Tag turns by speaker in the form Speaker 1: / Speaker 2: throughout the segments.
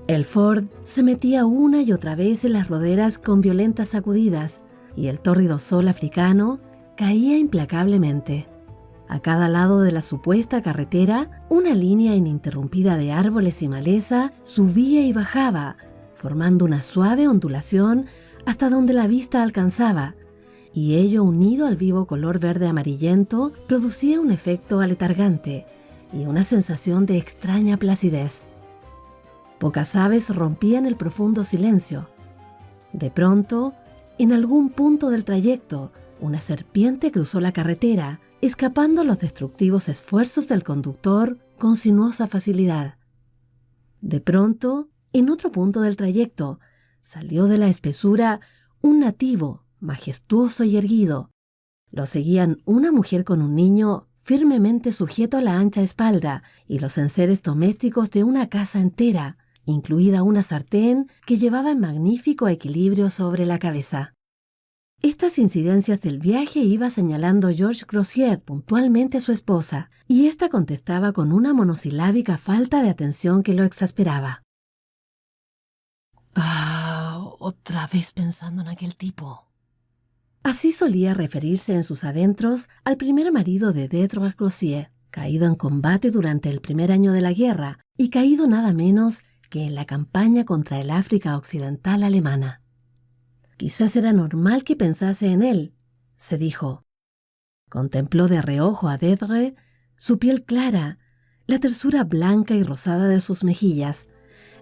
Speaker 1: El Ford se metía una y otra vez en las roderas con violentas sacudidas y el tórrido sol africano caía implacablemente. A cada lado de la supuesta carretera, una línea ininterrumpida de árboles y maleza subía y bajaba, formando una suave ondulación hasta donde la vista alcanzaba, y ello unido al vivo color verde amarillento producía un efecto aletargante y una sensación de extraña placidez. Pocas aves rompían el profundo silencio. De pronto, en algún punto del trayecto, una serpiente cruzó la carretera, escapando a los destructivos esfuerzos del conductor con sinuosa facilidad. De pronto, en otro punto del trayecto, salió de la espesura un nativo, majestuoso y erguido. Lo seguían una mujer con un niño firmemente sujeto a la ancha espalda y los enseres domésticos de una casa entera, incluida una sartén que llevaba en magnífico equilibrio sobre la cabeza. Estas incidencias del viaje iba señalando Georges Crozier puntualmente a su esposa, y ésta contestaba con una monosilábica falta de atención que lo exasperaba.
Speaker 2: Otra vez pensando en aquel tipo.
Speaker 1: Así solía referirse en sus adentros al primer marido de Dédra Crozier, caído en combate durante el primer año de la guerra y caído nada menos que en la campaña contra el África Occidental alemana. Quizás era normal que pensase en él, se dijo. Contempló de reojo a Dédre, su piel clara, la tersura blanca y rosada de sus mejillas,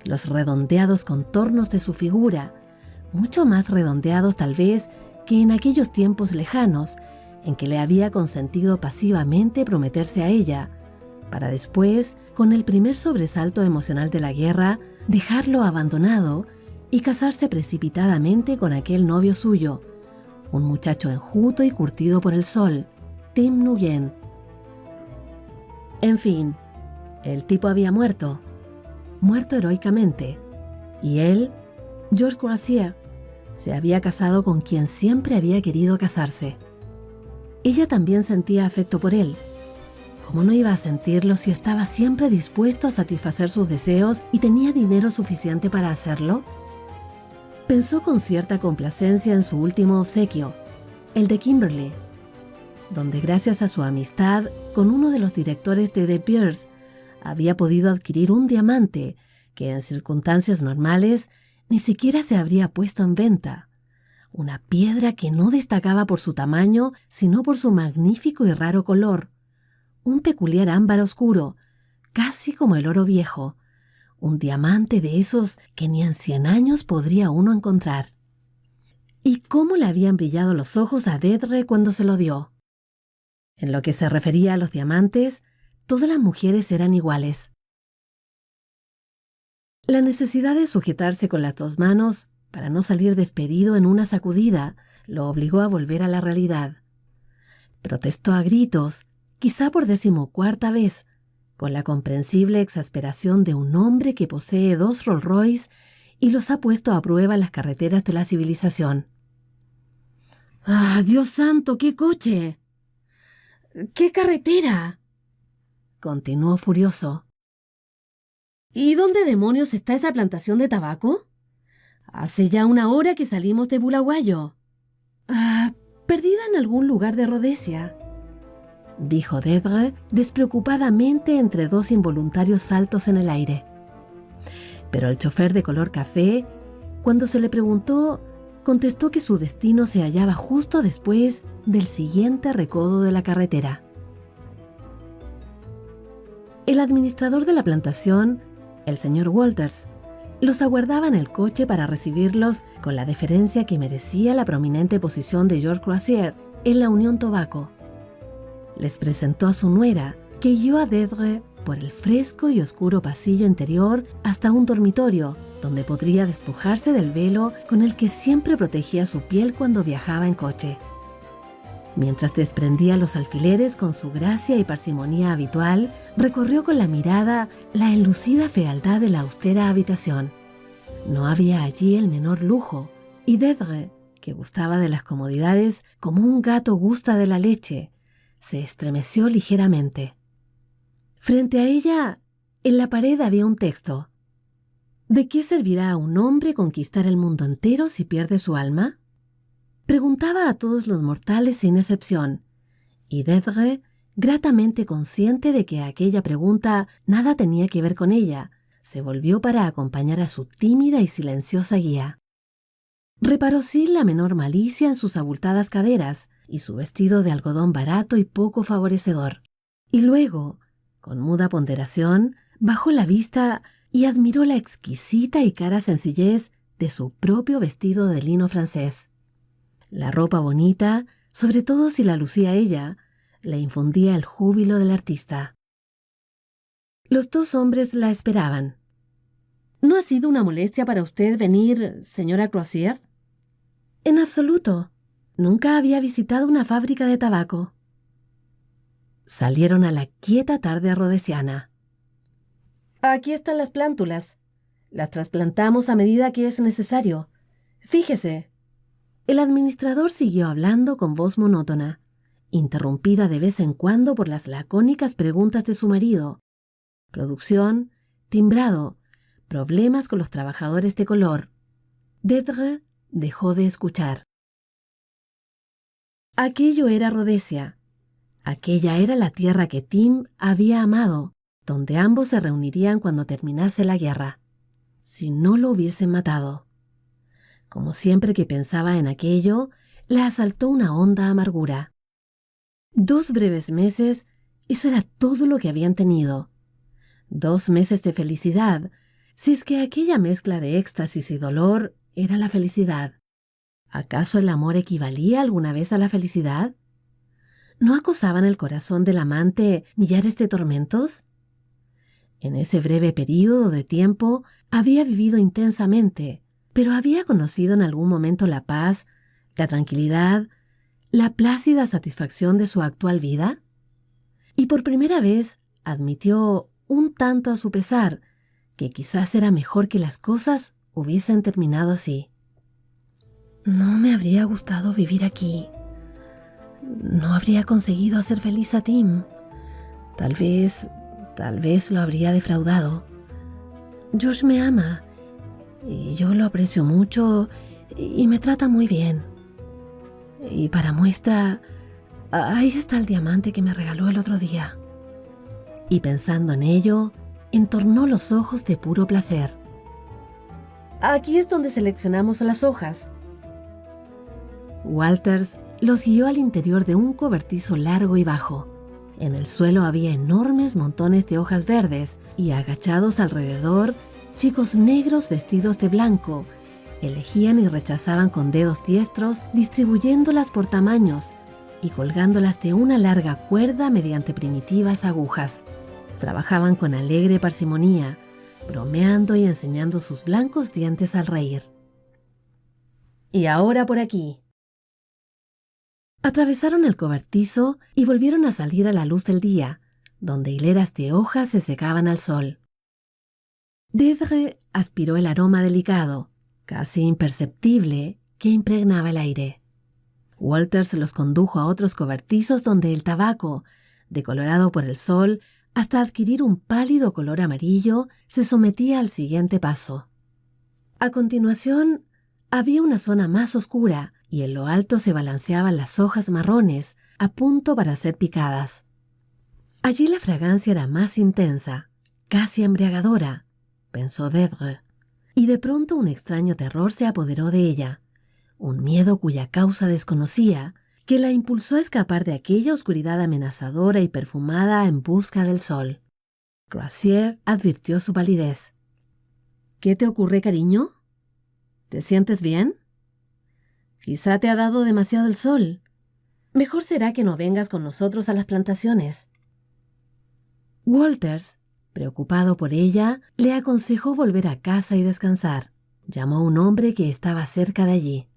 Speaker 1: los redondeados contornos de su figura, mucho más redondeados tal vez que en aquellos tiempos lejanos en que le había consentido pasivamente prometerse a ella, para después, con el primer sobresalto emocional de la guerra, dejarlo abandonado y casarse precipitadamente con aquel novio suyo, un muchacho enjuto y curtido por el sol, Tim Nguyen. En fin, el tipo había muerto heroicamente, y él, Georges Crozier, se había casado con quien siempre había querido casarse. Ella también sentía afecto por él. ¿Cómo no iba a sentirlo si estaba siempre dispuesto a satisfacer sus deseos y tenía dinero suficiente para hacerlo? Pensó con cierta complacencia en su último obsequio, el de Kimberley, donde gracias a su amistad con uno de los directores de De Beers había podido adquirir un diamante que en circunstancias normales ni siquiera se habría puesto en venta. Una piedra que no destacaba por su tamaño, sino por su magnífico y raro color. Un peculiar ámbar oscuro, casi como el oro viejo. Un diamante de esos que ni en 100 años podría uno encontrar. ¿Y cómo le habían brillado los ojos a Dédre cuando se lo dio? En lo que se refería a los diamantes, todas las mujeres eran iguales. La necesidad de sujetarse con las dos manos para no salir despedido en una sacudida lo obligó a volver a la realidad. Protestó a gritos, quizá por 14ª vez, con la comprensible exasperación de un hombre que posee 2 Rolls Royce y los ha puesto a prueba en las carreteras de la civilización. ¡Ah, Dios santo, qué coche! ¡Qué carretera!, continuó furioso. ¿Y dónde demonios está esa plantación de tabaco? Hace ya 1 hora que salimos de Bulawayo. Perdida en algún lugar de Rodesia, dijo Dédre despreocupadamente entre 2 involuntarios saltos en el aire. Pero el chofer de color café, cuando se le preguntó, contestó que su destino se hallaba justo después del siguiente recodo de la carretera. El administrador de la plantación, el señor Walters, los aguardaba en el coche para recibirlos con la deferencia que merecía la prominente posición de Georges Crozier en la Unión Tobacco. Les presentó a su nuera, que guió a Dédre por el fresco y oscuro pasillo interior hasta un dormitorio, donde podría despojarse del velo con el que siempre protegía su piel cuando viajaba en coche. Mientras desprendía los alfileres con su gracia y parsimonía habitual, recorrió con la mirada la enlucida fealdad de la austera habitación. No había allí el menor lujo, y Dédre, que gustaba de las comodidades como un gato gusta de la leche, se estremeció ligeramente. Frente a ella, en la pared había un texto. ¿De qué servirá a un hombre conquistar el mundo entero si pierde su alma? Preguntaba a todos los mortales sin excepción, y Deirdre, gratamente consciente de que aquella pregunta nada tenía que ver con ella, se volvió para acompañar a su tímida y silenciosa guía. Reparó sin la menor malicia en sus abultadas caderas y su vestido de algodón barato y poco favorecedor. Y luego, con muda ponderación, bajó la vista y admiró la exquisita y cara sencillez de su propio vestido de lino francés. La ropa bonita, sobre todo si la lucía ella, le infundía el júbilo del artista. Los dos hombres la esperaban. ¿No ha sido una molestia para usted venir, señora Crozier? En absoluto. Nunca había visitado una fábrica de tabaco. Salieron a la quieta tarde rhodesiana. Aquí están las plántulas. Las trasplantamos a medida que es necesario. Fíjese. El administrador siguió hablando con voz monótona, interrumpida de vez en cuando por las lacónicas preguntas de su marido. Producción, timbrado, problemas con los trabajadores de color. Deirdre dejó de escuchar. Aquello era Rhodesia. Aquella era la tierra que Tim había amado, donde ambos se reunirían cuando terminase la guerra, si no lo hubiesen matado. Como siempre que pensaba en aquello, la asaltó una honda amargura. 2 breves meses, eso era todo lo que habían tenido. 2 meses de felicidad, si es que aquella mezcla de éxtasis y dolor era la felicidad. ¿Acaso el amor equivalía alguna vez a la felicidad? ¿No acosaban el corazón del amante millares de tormentos? En ese breve período de tiempo había vivido intensamente, pero había conocido en algún momento la paz, la tranquilidad, la plácida satisfacción de su actual vida. Y por primera vez admitió, un tanto a su pesar, que quizás era mejor que las cosas hubiesen terminado así. No me habría gustado vivir aquí. No habría conseguido hacer feliz a Tim. Tal vez lo habría defraudado. Josh me ama, y yo lo aprecio mucho y me trata muy bien. Y para muestra, ahí está el diamante que me regaló el otro día. Y pensando en ello, entornó los ojos de puro placer. Aquí es donde seleccionamos las hojas. Walters los guió al interior de un cobertizo largo y bajo. En el suelo había enormes montones de hojas verdes y agachados alrededor, chicos negros vestidos de blanco elegían y rechazaban con dedos diestros, distribuyéndolas por tamaños y colgándolas de una larga cuerda mediante primitivas agujas. Trabajaban con alegre parsimonía, bromeando y enseñando sus blancos dientes al reír. Y ahora por aquí. Atravesaron el cobertizo y volvieron a salir a la luz del día, donde hileras de hojas se secaban al sol. Deirdre aspiró el aroma delicado, casi imperceptible, que impregnaba el aire. Walters los condujo a otros cobertizos donde el tabaco, decolorado por el sol hasta adquirir un pálido color amarillo, se sometía al siguiente paso. A continuación, había una zona más oscura y en lo alto se balanceaban las hojas marrones, a punto para ser picadas. Allí la fragancia era más intensa, casi embriagadora, pensó Deirdre, y de pronto un extraño terror se apoderó de ella, un miedo cuya causa desconocía, que la impulsó a escapar de aquella oscuridad amenazadora y perfumada en busca del sol. Crozier advirtió su palidez. ¿Qué te ocurre, cariño? ¿Te sientes bien? Quizá te ha dado demasiado el sol. Mejor será que no vengas con nosotros a las plantaciones. Walters, preocupado por ella, le aconsejó volver a casa y descansar. Llamó a un hombre que estaba cerca de allí.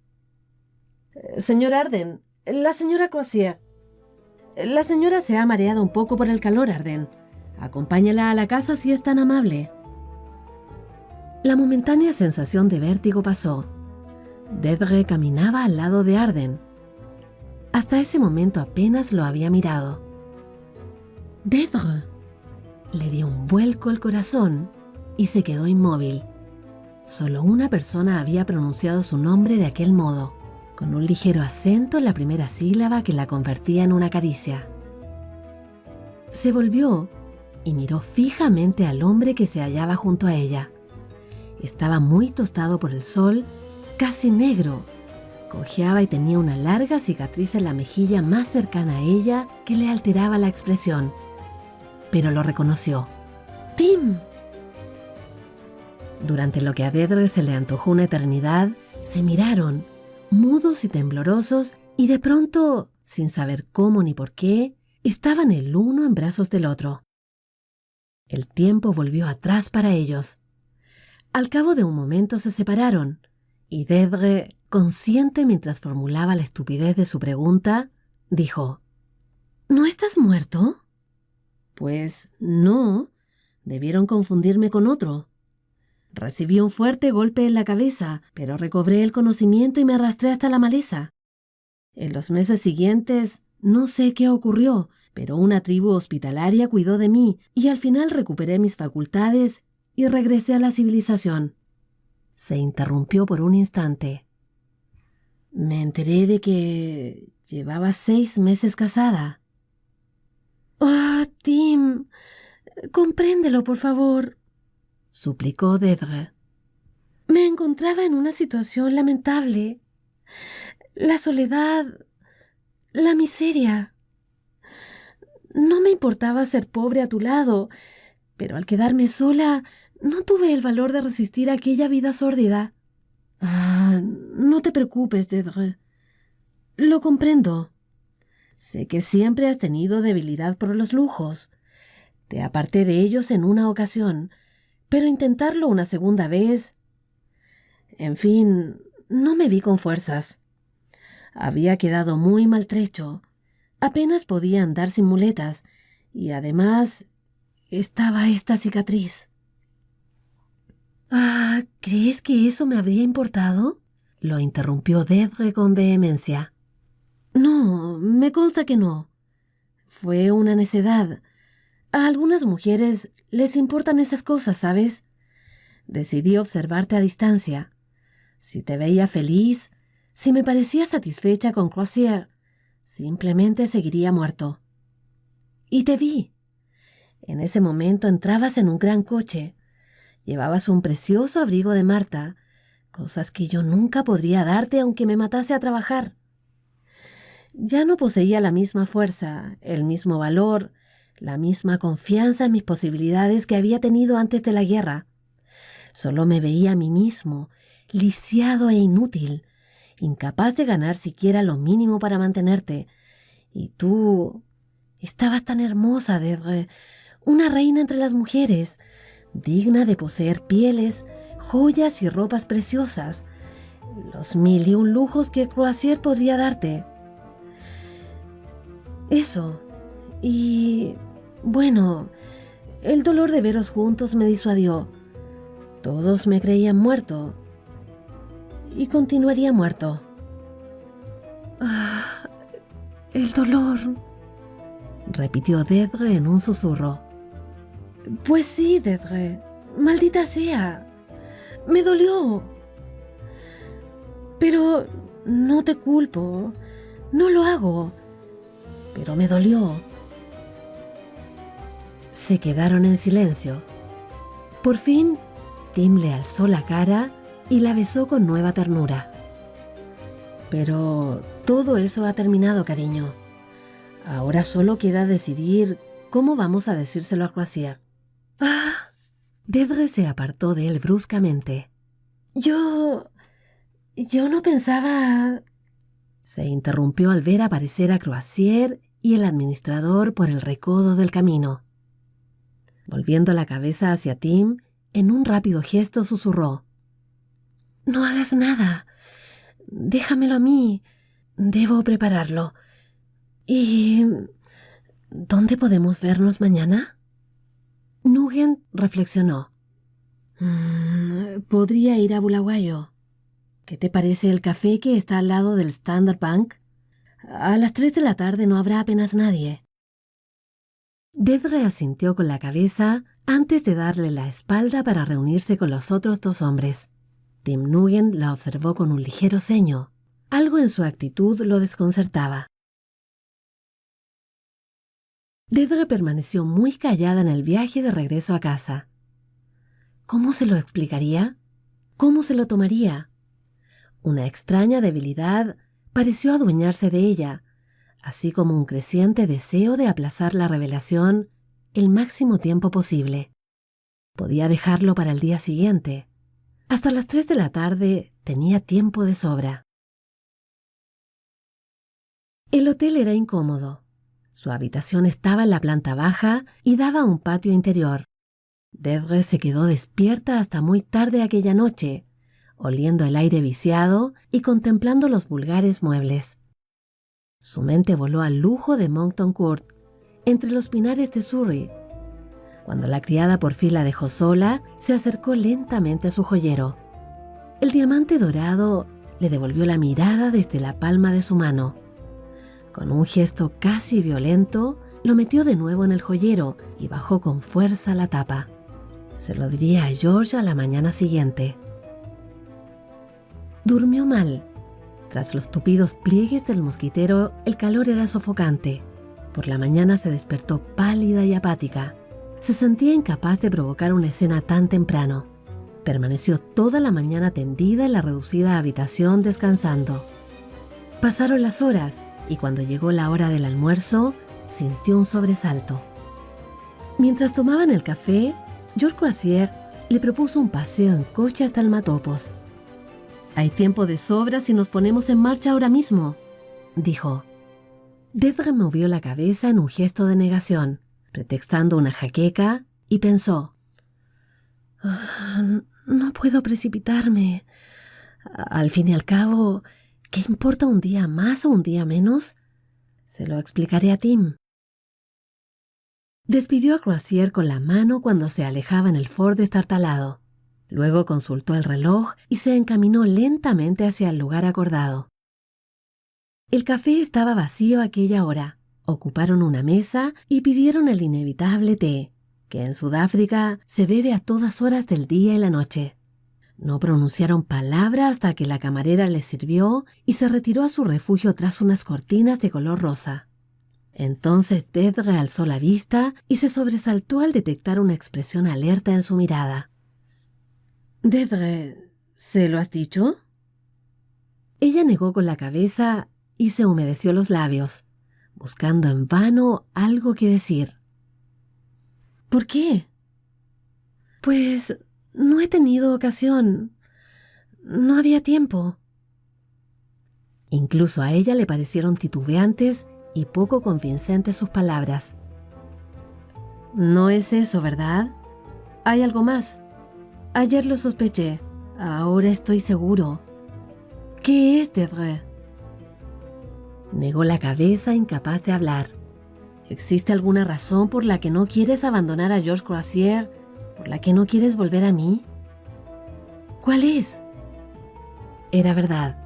Speaker 1: Señor Arden, la señora Crozier. La señora se ha mareado un poco por el calor, Arden. Acompáñala a la casa si es tan amable. La momentánea sensación de vértigo pasó. Deirdre caminaba al lado de Arden. Hasta ese momento apenas lo había mirado. Deirdre. Le dio un vuelco el corazón y se quedó inmóvil. Solo una persona había pronunciado su nombre de aquel modo, con un ligero acento en la primera sílaba que la convertía en una caricia. Se volvió y miró fijamente al hombre que se hallaba junto a ella. Estaba muy tostado por el sol, casi negro. Cojeaba y tenía una larga cicatriz en la mejilla más cercana a ella que le alteraba la expresión. Pero lo reconoció. ¡Tim! Durante lo que a Deirdre se le antojó una eternidad, se miraron, mudos y temblorosos, y de pronto, sin saber cómo ni por qué, estaban el uno en brazos del otro. El tiempo volvió atrás para ellos. Al cabo de un momento se separaron, y Deirdre, consciente mientras formulaba la estupidez de su pregunta, dijo: ¿No estás muerto? Pues no, debieron confundirme con otro. Recibí un fuerte golpe en la cabeza, pero recobré el conocimiento y me arrastré hasta la maleza. En los meses siguientes, no sé qué ocurrió, pero una tribu hospitalaria cuidó de mí y al final recuperé mis facultades y regresé a la civilización. Se interrumpió por un instante. Me enteré de que llevaba 6 meses casada. «Oh, Tim, compréndelo, por favor», suplicó Deirdre. «Me encontraba en una situación lamentable. La soledad, la miseria. No me importaba ser pobre a tu lado, pero al quedarme sola no tuve el valor de resistir a aquella vida sórdida. No te preocupes, Deirdre. Lo comprendo. Sé que siempre has tenido debilidad por los lujos. Te aparté de ellos en una ocasión, pero intentarlo una segunda vez... En fin, no me vi con fuerzas. Había quedado muy maltrecho. Apenas podía andar sin muletas, y además estaba esta cicatriz». ¿Crees que eso me habría importado?, lo interrumpió Deirdre con vehemencia. No, me consta que no. Fue una necedad. A algunas mujeres les importan esas cosas, ¿sabes? Decidí observarte a distancia. Si te veía feliz, si me parecía satisfecha con Crozier, simplemente seguiría muerto. Y te vi. En ese momento entrabas en un gran coche. Llevabas un precioso abrigo de Marta, cosas que yo nunca podría darte aunque me matase a trabajar. Ya no poseía la misma fuerza, el mismo valor, la misma confianza en mis posibilidades que había tenido antes de la guerra. Solo me veía a mí mismo, lisiado e inútil, incapaz de ganar siquiera lo mínimo para mantenerte. Y tú estabas tan hermosa, Deirdre, una reina entre las mujeres, digna de poseer pieles, joyas y ropas preciosas, los 1001 lujos que Crozier podría darte. Eso, y bueno, el dolor de veros juntos me disuadió. Todos me creían muerto, y continuaría muerto. El dolor, repitió Deirdre en un susurro. Pues sí, Deirdre, maldita sea, me dolió. Pero no te culpo, no lo hago, pero me dolió. Se quedaron en silencio. Por fin, Tim le alzó la cara y la besó con nueva ternura. Pero todo eso ha terminado, cariño. Ahora solo queda decidir cómo vamos a decírselo a Crozier. Deirdre se apartó de él bruscamente. Yo no pensaba... Se interrumpió al ver aparecer a Crozier y el administrador por el recodo del camino. Volviendo la cabeza hacia Tim, en un rápido gesto susurró: «No hagas nada. Déjamelo a mí. Debo prepararlo. ¿Y dónde podemos vernos mañana?» Nugent reflexionó. Podría ir a Bulawayo. ¿Qué te parece el café que está al lado del Standard Bank? A las 3 de la tarde no habrá apenas nadie. Deirdre asintió con la cabeza antes de darle la espalda para reunirse con los otros 2 hombres. Tim Nugent la observó con un ligero ceño. Algo en su actitud lo desconcertaba. Deirdre permaneció muy callada en el viaje de regreso a casa. ¿Cómo se lo explicaría? ¿Cómo se lo tomaría? Una extraña debilidad pareció adueñarse de ella, así como un creciente deseo de aplazar la revelación el máximo tiempo posible. Podía dejarlo para el día siguiente. Hasta las 3 de la tarde tenía tiempo de sobra. El hotel era incómodo. Su habitación estaba en la planta baja y daba a un patio interior. Deirdre se quedó despierta hasta muy tarde aquella noche, oliendo el aire viciado y contemplando los vulgares muebles. Su mente voló al lujo de Monckton Court, entre los pinares de Surrey. Cuando la criada por fin la dejó sola, se acercó lentamente a su joyero. El diamante dorado le devolvió la mirada desde la palma de su mano. Con un gesto casi violento, lo metió de nuevo en el joyero y bajó con fuerza la tapa. Se lo diría a George a la mañana siguiente. Durmió mal. Tras los tupidos pliegues del mosquitero, el calor era sofocante. Por la mañana se despertó pálida y apática. Se sentía incapaz de provocar una escena tan temprano. Permaneció toda la mañana tendida en la reducida habitación descansando. Pasaron las horas y cuando llegó la hora del almuerzo, sintió un sobresalto. Mientras tomaban el café, George Croisier le propuso un paseo en coche hasta el Matopos. «Hay tiempo de sobra si nos ponemos en marcha ahora mismo», dijo. Deirdre movió la cabeza en un gesto de negación, pretextando una jaqueca, y pensó: «No puedo precipitarme. Al fin y al cabo, ¿qué importa un día más o un día menos? Se lo explicaré a Tim». Despidió a Croisier con la mano cuando se alejaba en el Ford destartalado. Luego consultó el reloj y se encaminó lentamente hacia el lugar acordado. El café estaba vacío a aquella hora. Ocuparon una mesa y pidieron el inevitable té, que en Sudáfrica se bebe a todas horas del día y la noche. No pronunciaron palabra hasta que la camarera les sirvió y se retiró a su refugio tras unas cortinas de color rosa. Entonces Deirdre alzó la vista y se sobresaltó al detectar una expresión alerta en su mirada. «Deirdre, ¿se lo has dicho?». Ella negó con la cabeza y se humedeció los labios, buscando en vano algo que decir. «¿Por qué?». «Pues no he tenido ocasión. No había tiempo». Incluso a ella le parecieron titubeantes y poco convincentes sus palabras. «No es eso, ¿verdad? Hay algo más. Ayer lo sospeché. Ahora estoy seguro». «¿Qué es, Deirdre?». Negó la cabeza, incapaz de hablar. «¿Existe alguna razón por la que no quieres abandonar a George Croisier? ¿Por la que no quieres volver a mí?». «¿Cuál es?». Era verdad.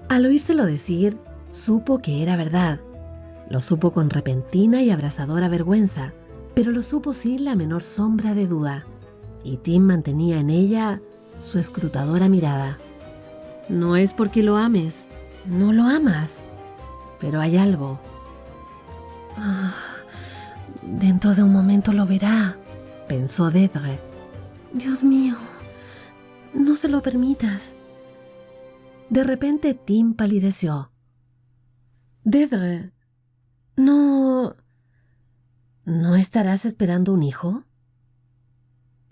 Speaker 1: Al oírselo decir, supo que era verdad. Lo supo con repentina y abrasadora vergüenza, pero lo supo sin la menor sombra de duda. Y Tim mantenía en ella su escrutadora mirada. «No es porque lo ames. No lo amas. Pero hay algo». «Dentro de un momento lo verá», pensó Deirdre. «Dios mío, no se lo permitas». De repente Tim palideció. «Deirdre, ¿no estarás esperando un hijo?».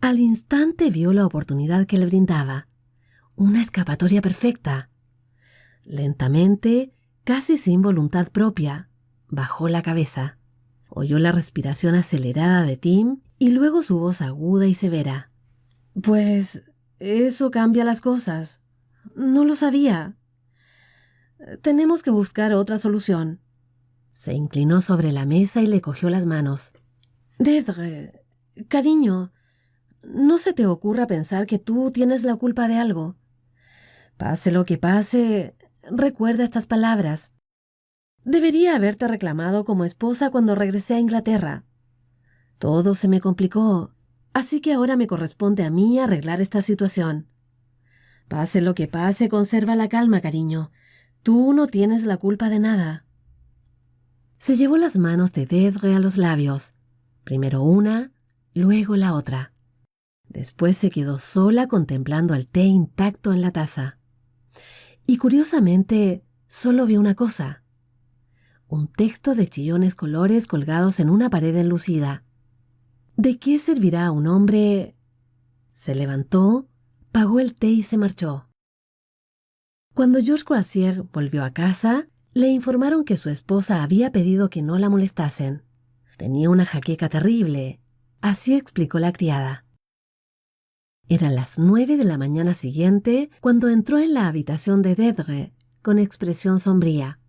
Speaker 1: Al instante vio la oportunidad que le brindaba, una escapatoria perfecta. Lentamente, casi sin voluntad propia, bajó la cabeza. Oyó la respiración acelerada de Tim y luego su voz aguda y severa. «Pues eso cambia las cosas. No lo sabía. Tenemos que buscar otra solución». Se inclinó sobre la mesa y le cogió las manos. «Deirdre, cariño, no se te ocurra pensar que tú tienes la culpa de algo. Pase lo que pase, recuerda estas palabras. Debería haberte reclamado como esposa cuando regresé a Inglaterra. Todo se me complicó, así que ahora me corresponde a mí arreglar esta situación. Pase lo que pase, conserva la calma, cariño. Tú no tienes la culpa de nada. Se llevó las manos de Deirdre a los labios. Primero una, luego la otra. Después se quedó sola contemplando el té intacto en la taza. Y curiosamente, solo vio una cosa. Un texto de chillones colores colgados en una pared enlucida. ¿De qué servirá a un hombre? Se levantó, pagó el té y se marchó. Cuando Georges Croisier volvió a casa, le informaron que su esposa había pedido que no la molestasen. Tenía una jaqueca terrible, así explicó la criada. Eran las 9 de la mañana siguiente cuando entró en la habitación de Deirdre con expresión sombría.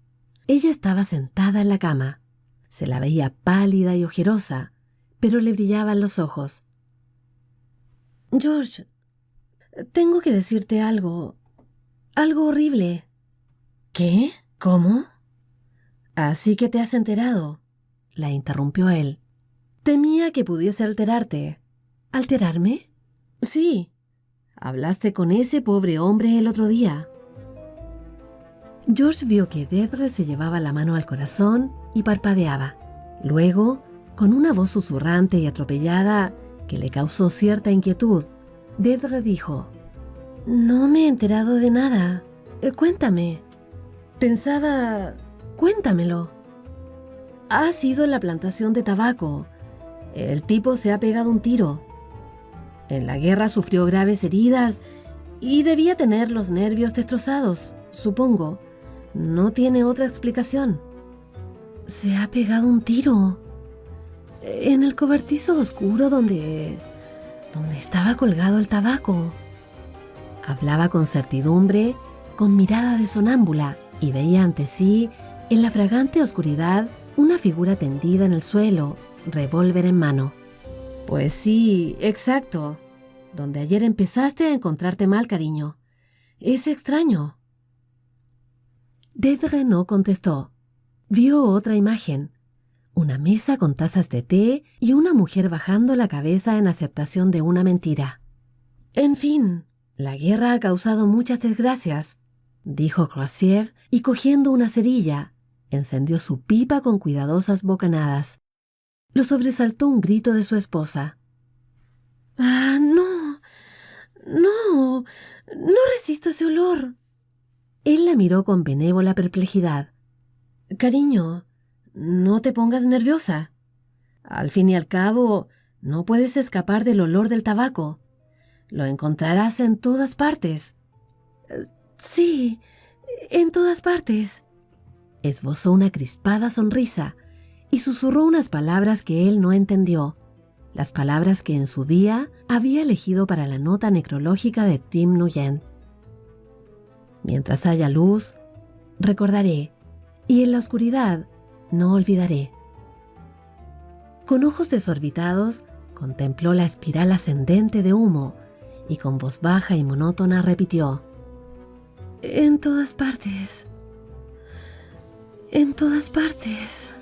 Speaker 1: Ella estaba sentada en la cama. Se la veía pálida y ojerosa, pero le brillaban los ojos. «Georges, tengo que decirte algo horrible». «¿Qué? ¿Cómo?» «Así que te has enterado», la interrumpió él. «Temía que pudiese alterarte». «¿Alterarme?» «Sí. Hablaste con ese pobre hombre el otro día». Georges vio que Deirdre se llevaba la mano al corazón y parpadeaba. Luego, con una voz susurrante y atropellada que le causó cierta inquietud, Deirdre dijo: «No me he enterado de nada. Cuéntame». «Pensaba... Cuéntamelo». «Ha sido en la plantación de tabaco. El tipo se ha pegado un tiro. En la guerra sufrió graves heridas y debía tener los nervios destrozados, supongo. No tiene otra explicación». «¿Se ha pegado un tiro? En el cobertizo oscuro donde estaba colgado el tabaco». Hablaba con certidumbre, con mirada de sonámbula, y veía ante sí, en la fragante oscuridad, una figura tendida en el suelo, revólver en mano. «Pues sí, exacto. Donde ayer empezaste a encontrarte mal, cariño. Es extraño». Deirdre no contestó. Vio otra imagen. Una mesa con tazas de té y una mujer bajando la cabeza en aceptación de una mentira. «En fin, la guerra ha causado muchas desgracias», dijo Croisier, y cogiendo una cerilla, encendió su pipa con cuidadosas bocanadas. Lo sobresaltó un grito de su esposa. «¡Ah, no! ¡No! ¡No resisto ese olor!». Él la miró con benévola perplejidad. «Cariño, no te pongas nerviosa. Al fin y al cabo, no puedes escapar del olor del tabaco. Lo encontrarás en todas partes». «Sí, en todas partes». Esbozó una crispada sonrisa y susurró unas palabras que él no entendió, las palabras que en su día había elegido para la nota necrológica de Tim Nguyen. «Mientras haya luz, recordaré, y en la oscuridad no olvidaré». Con ojos desorbitados, contempló la espiral ascendente de humo y con voz baja y monótona repitió: «En todas partes. En todas partes».